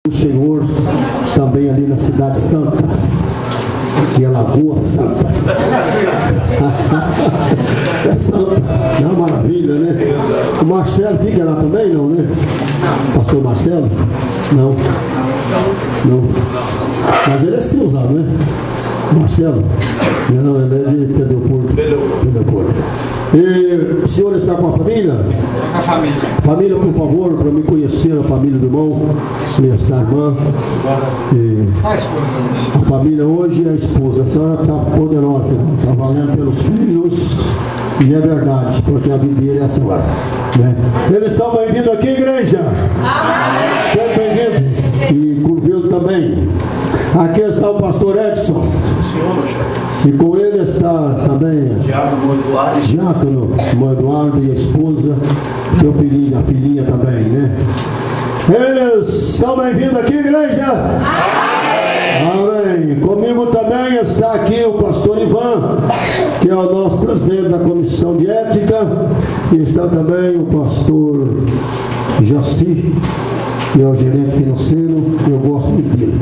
O Senhor também ali na Cidade Santa, que é Lagoa Santa. É Santa, é uma maravilha, né? O Marcelo fica lá também, não, né? Pastor Marcelo? Não. Mas ele é seu lá, não é? Marcelo? Não, ele é de Pedro Porto. E o senhor está com a família? Estou com a família. Família, por favor, para me conhecer a família do irmão, minha irmã. E a família hoje é a esposa. A senhora está poderosa, está valendo pelos filhos. E é verdade, porque a vida dele é a senhora. Né? Eles estão bem-vindos aqui, igreja? Amém. Seja bem-vindo. E Curvelo também. Aqui está o pastor Edson. E com ele está também Diácono Eduardo e a esposa, meu filhinho, a filhinha também, né? Eles são bem-vindos aqui, igreja? Amém. Comigo também está aqui o pastor Ivan, que é o nosso presidente da comissão de ética, e está também o pastor Jaci, que é o gerente financeiro. Eu gosto muito dele.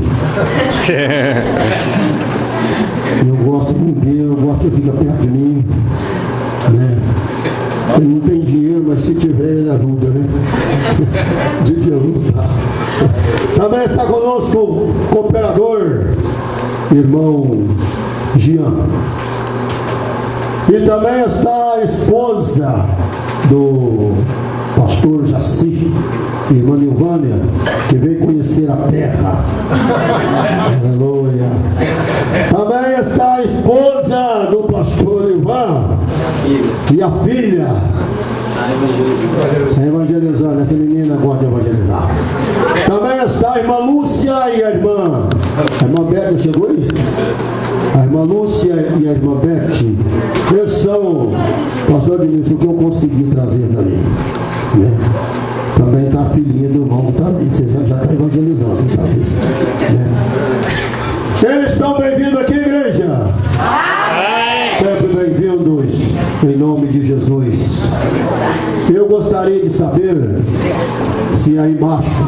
Eu gosto muito dele, eu gosto que ele fica perto de mim, né? Ele não tem dinheiro, mas se tiver ele ajuda, né? De Jesus tá. Também está conosco o cooperador, irmão Jean. E também está a esposa do pastor Jaci, irmã Nilvânia, que veio conhecer a terra. Aleluia. Também está a esposa do pastor Ivan e a filha. Está evangelizando. Essa menina gosta de evangelizar. Também está a irmã Lúcia e a irmã Beth. Chegou aí? A irmã Lúcia e a irmã Beth. Eles são, pastor Denilson, o que eu consegui trazer dali, né? Também está a filhinha do irmão também. Você já está evangelizando, você sabe disso, né? Eles estão bem-vindos aqui, igreja? Sempre bem-vindos, em nome de Jesus. Eu gostaria de saber se aí embaixo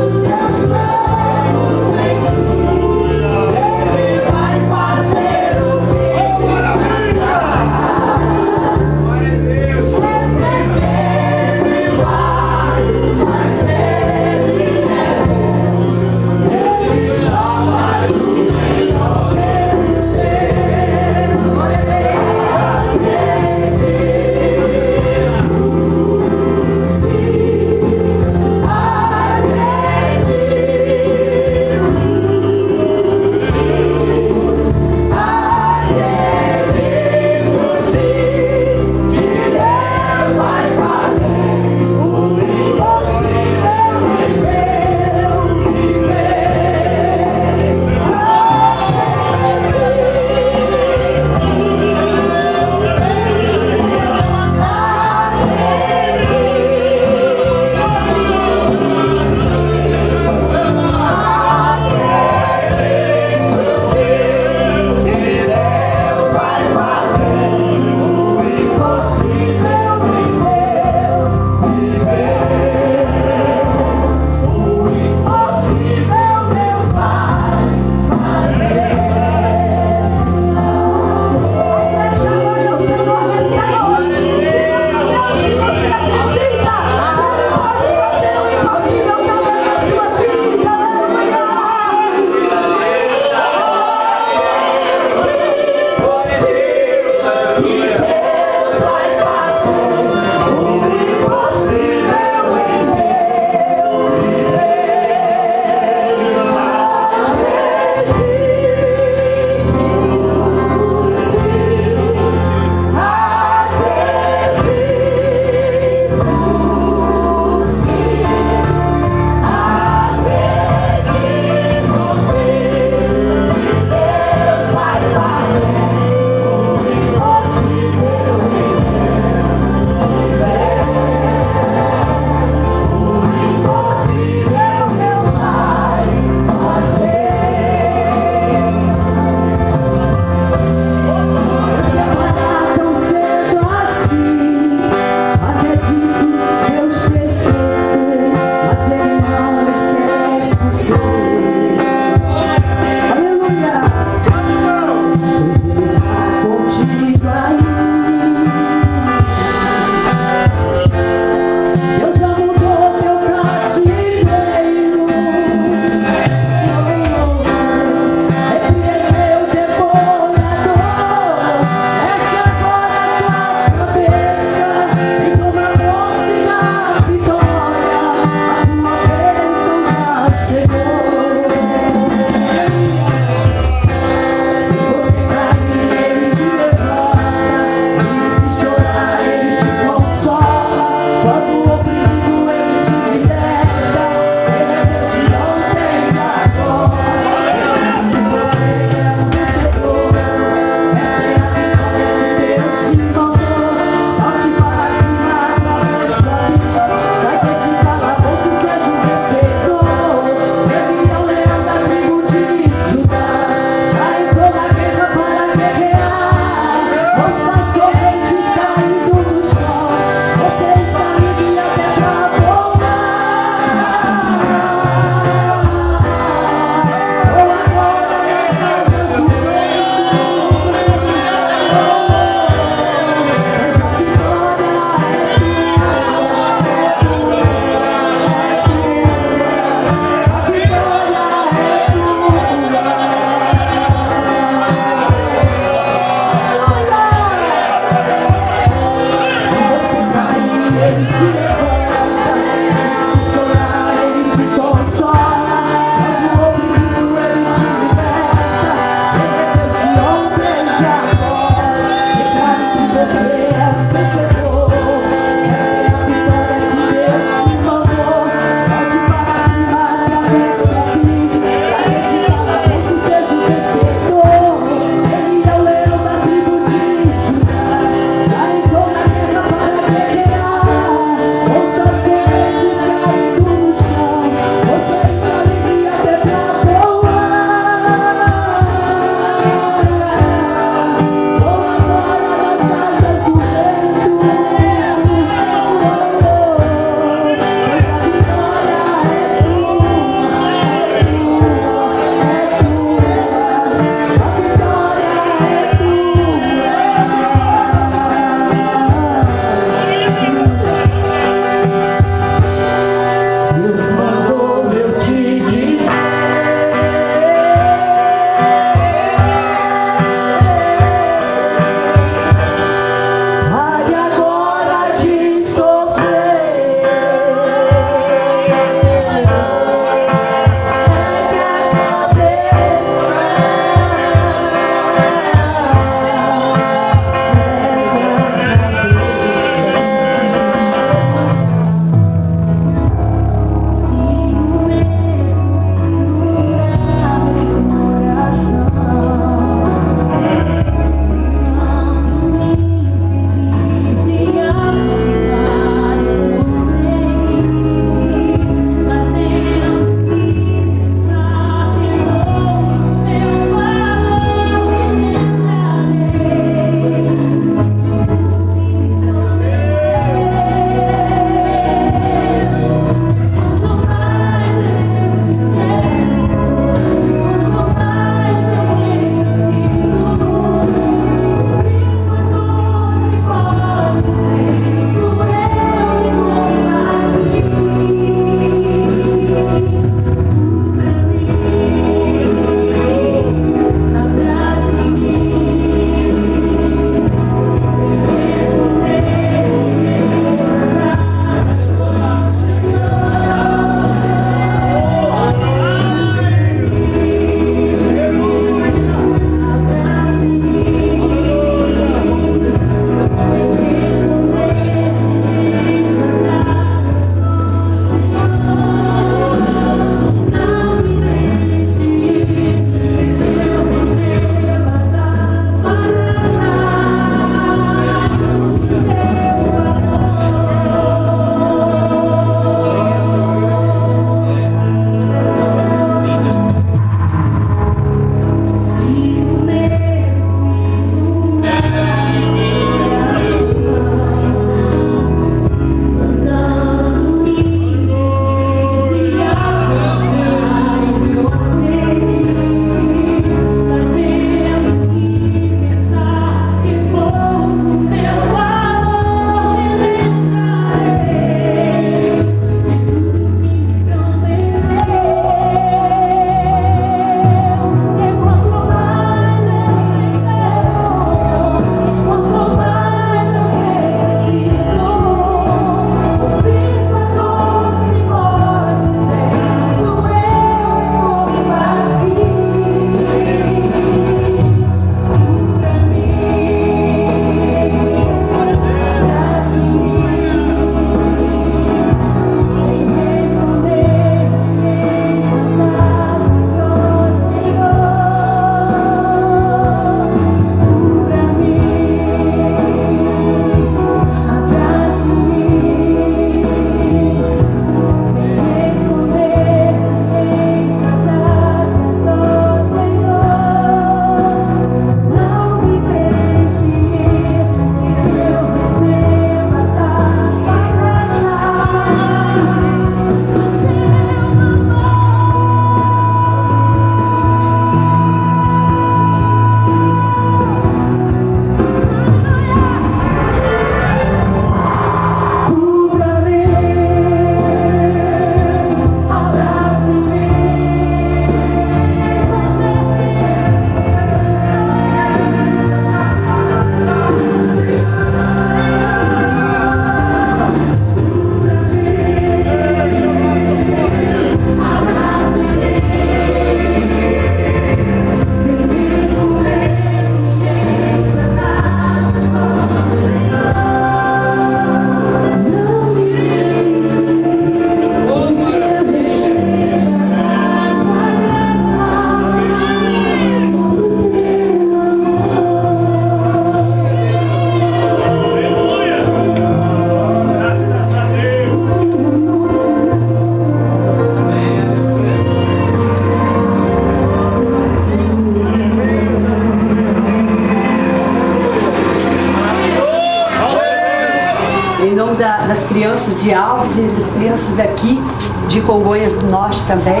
das crianças de Alves e das crianças daqui de Congonhas do Norte também.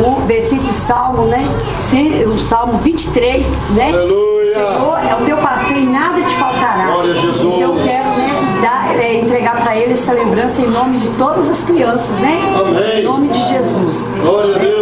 O versículo Salmo, né? O Salmo 23, né? Aleluia! Senhor é o teu pastor e nada te faltará. Glória a Jesus. Então eu quero, né, entregar para ele essa lembrança em nome de todas as crianças, né? Amém. Em nome de Jesus. Glória a Deus.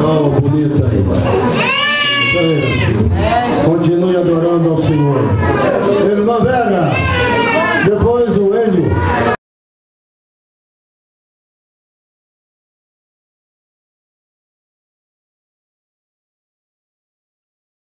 Oh, bonita aí. Continue adorando ao Senhor. Irmã Vera.